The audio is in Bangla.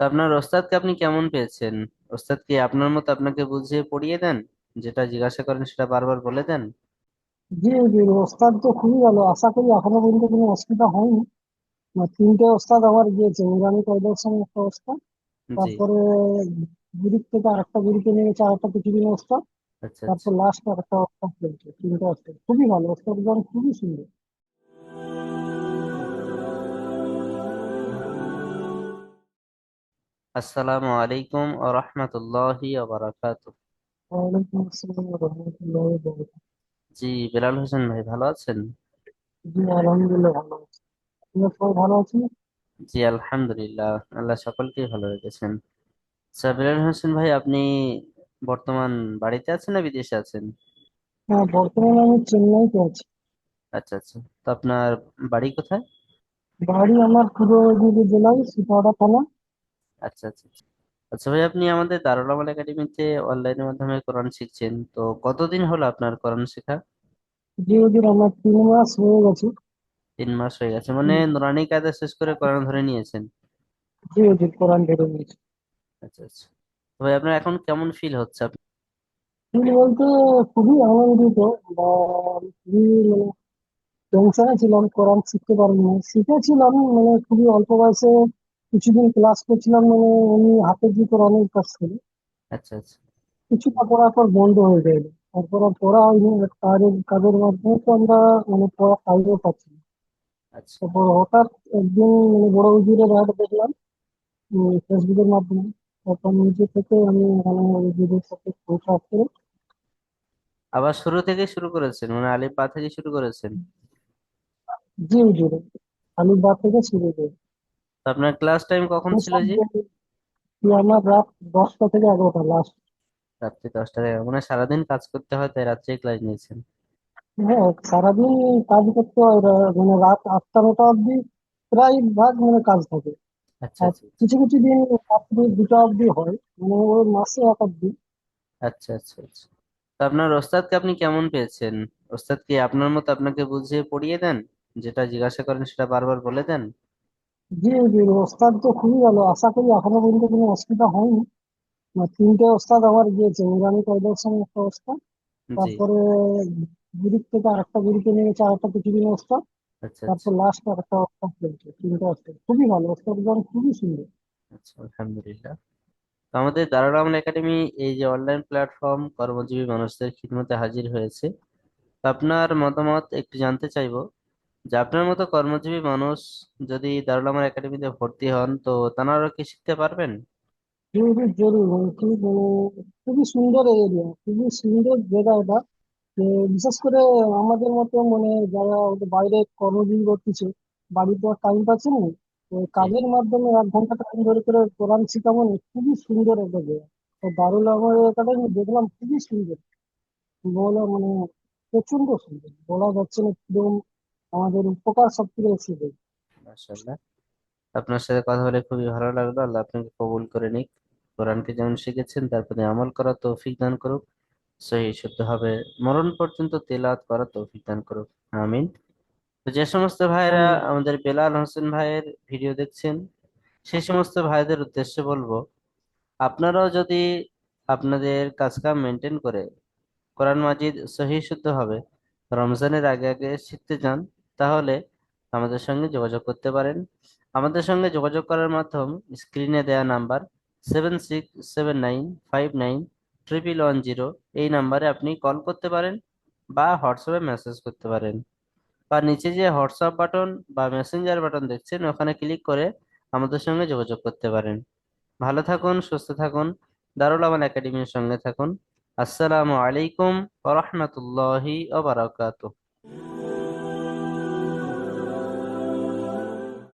তো আপনার ওস্তাদকে আপনি কেমন পেয়েছেন? ওস্তাদ কি আপনার মতো আপনাকে বুঝিয়ে পড়িয়ে দেন? যেটা জিজ্ঞাসা করেন সেটা বারবার বলে দেন? জি জি, ওস্তাদ তো খুবই ভালো। আশা করি এখনো পর্যন্ত কোনো অসুবিধা হয়নি। তিনটে ওস্তাদ আমার গিয়েছে, নুরানি কায়দার একটা ওস্তাদ, জি। তারপরে গুরিক থেকে আরেকটা গুরিকে নিয়েছে আরেকটা পৃথিবীর ওস্তাদ, আচ্ছা আচ্ছা। তারপর লাস্ট আরেকটা ওস্তাদ চলছে। তিনটে ওস্তাদ খুবই ভালো, ওস্তাদ খুবই সুন্দর। আসসালামু আলাইকুম ওয়া রাহমাতুল্লাহি ওয়া বারাকাতুহু। ওয়ালাইকুম আসসালাম রহমতুল্লাহ। জি, বেলাল হোসেন ভাই ভালো আছেন? জি আলহামদুলিল্লাহ ভালো আছি। আপনার সবাই ভালো আছেন? জি আলহামদুলিল্লাহ, আল্লাহ সকলকেই ভালো রেখেছেন। আচ্ছা বেলাল হোসেন ভাই, আপনি বর্তমান বাড়িতে আছেন না বিদেশে আছেন? হ্যাঁ, বর্তমানে আমি চেন্নাইতে আছি। আচ্ছা আচ্ছা। তো আপনার বাড়ি কোথায়? বাড়ি আমার পূর্ব মেদিনীপুর জেলায় সিপাহা থানা। আচ্ছা আচ্ছা আচ্ছা। আচ্ছা ভাই, আপনি আমাদের দারুল আমাল একাডেমিতে অনলাইনের মাধ্যমে কোরআন শিখছেন, তো কতদিন হলো আপনার কোরআন শেখা? জি হুজুর, আমার 3 মাস হয়ে গেছে। 3 মাস হয়ে গেছে, মানে নুরানি কায়দা শেষ করে কোরআন ধরে নিয়েছেন? জি হুজুর, কোরআন ধরে নিয়েছি। আচ্ছা আচ্ছা। তো ভাই আপনার এখন কেমন ফিল হচ্ছে সত্যি বলতে খুবই আনন্দিত, বা খুবই টেনশনে ছিলাম, কোরআন শিখতে পারিনি। শিখেছিলাম খুবই অল্প বয়সে কিছুদিন ক্লাস করছিলাম, এমনি হাতে দিয়ে কোরআনের কাজ ছিল। আচ্ছা আচ্ছা কিছুটা পড়ার পর বন্ধ হয়ে যায়। তারপর আর পড়া হয়নি, but কাজের কাজের মাধ্যমে তো আমরা পড়া টাইমও পাচ্ছি না। আচ্ছা। তারপর হঠাৎ একদিন বড় হুজুরের অ্যাড দেখলাম ফেসবুকের মাধ্যমে। তখন নিজে থেকে আমি এখানে হুজুরের সাথে কন্ট্যাক্ট করে। আবার শুরু থেকে শুরু করেছেন, মানে আলিফ বা থেকে শুরু করেছেন? জি হুজুর, আমি বা থেকে শুরু করি। তো আপনার ক্লাস টাইম কখন ছিল সব জি? আমার রাত 10টা থেকে 11টা লাস্ট। রাত্রি 10টা থেকে, মানে সারাদিন কাজ করতে হয় তাই রাত্রে ক্লাস নিয়েছেন? হ্যাঁ, সারাদিন কাজ করতে হয়, রাত 8টা 9টা অব্দি প্রায় ভাগ কাজ থাকে। আচ্ছা আর আচ্ছা আচ্ছা। কিছু কিছু দিন রাত্রি 2টা অব্দি হয়, ওই মাসে 1 আধ দিন। আচ্ছা আচ্ছা আচ্ছা। তো আপনার ওস্তাদকে আপনি কেমন পেয়েছেন? ওস্তাদ কি আপনার মতো আপনাকে বুঝিয়ে পড়িয়ে দেন? যেটা জিজ্ঞাসা করেন সেটা বারবার বলে দেন? জি জি, ওস্তাদ তো খুবই ভালো। আশা করি এখনো পর্যন্ত কোনো অসুবিধা হয়নি। তিনটে ওস্তাদ আমার গিয়েছে, নুরানি কায়দার একটা ওস্তাদ, জি। তারপরে গুরিক থেকে আরেকটা গুরিকে নিয়েছে আরেকটা পৃথিবীর ওস্তাদ, আচ্ছা আচ্ছা তারপর লাস্ট আরেকটা ওস্তাদ চলছে। তিনটে ওস্তাদ খুবই ভালো, ওস্তাদ খুবই সুন্দর। আচ্ছা। আলহামদুলিল্লাহ। তো আমাদের দারুল আমাল একাডেমি এই যে অনলাইন প্ল্যাটফর্ম কর্মজীবী মানুষদের খিদমতে হাজির হয়েছে। তো আপনার মতামত একটু জানতে চাইবো যে আপনার মতো কর্মজীবী মানুষ যদি দারুল আমাল একাডেমিতে ভর্তি হন তো তারা কি শিখতে পারবেন? জরুরি জরুরি খুবই সুন্দর এরিয়া, খুবই সুন্দর জায়গা এটা। যে বিশেষ করে আমাদের মতো যারা বাইরে কর্মজীবী করতেছে, বাড়িতে টাইম পাচ্ছে না, তো জি। কাজের মাধ্যমে 1 ঘন্টা টাইম ধরে করে কোরআন শিখা খুবই সুন্দর একটা জায়গা। তো দারুল আমার একাডেমি দেখলাম খুবই সুন্দর, বলা প্রচন্ড সুন্দর, বলা যাচ্ছে না কিরকম আমাদের উপকার সব থেকে এসে যায়। মাশাআল্লাহ। আপনার সাথে কথা বলে খুবই ভালো লাগলো, আল্লাহ আপনাকে কবুল করে নিক। কোরআনকে যেমন শিখেছেন তারপরে আমল করার তৌফিক দান করুক। সহি শুদ্ধ হবে মরণ পর্যন্ত তেলাওয়াত করার তৌফিক দান করুক। আমিন। তো যে সমস্ত ভাইরা আমি আমাদের বেলাল হোসেন ভাইয়ের ভিডিও দেখছেন, সেই সমস্ত ভাইদের উদ্দেশ্যে বলবো, আপনারাও যদি আপনাদের কাজকাম মেনটেন করে কোরআন মাজিদ সহি শুদ্ধ হবে রমজানের আগে আগে শিখতে চান, তাহলে আমাদের সঙ্গে যোগাযোগ করতে পারেন। আমাদের সঙ্গে যোগাযোগ করার মাধ্যম স্ক্রিনে দেয়া নাম্বার 7679591110, এই নাম্বারে আপনি কল করতে পারেন বা হোয়াটসঅ্যাপে মেসেজ করতে পারেন, বা নিচে যে হোয়াটসঅ্যাপ বাটন বা মেসেঞ্জার বাটন দেখছেন ওখানে ক্লিক করে আমাদের সঙ্গে যোগাযোগ করতে পারেন। ভালো থাকুন, সুস্থ থাকুন, দারুল আমান একাডেমির সঙ্গে থাকুন। আসসালামু আলাইকুম ওয়া রাহমাতুল্লাহি ওয়া বারাকাতুহু।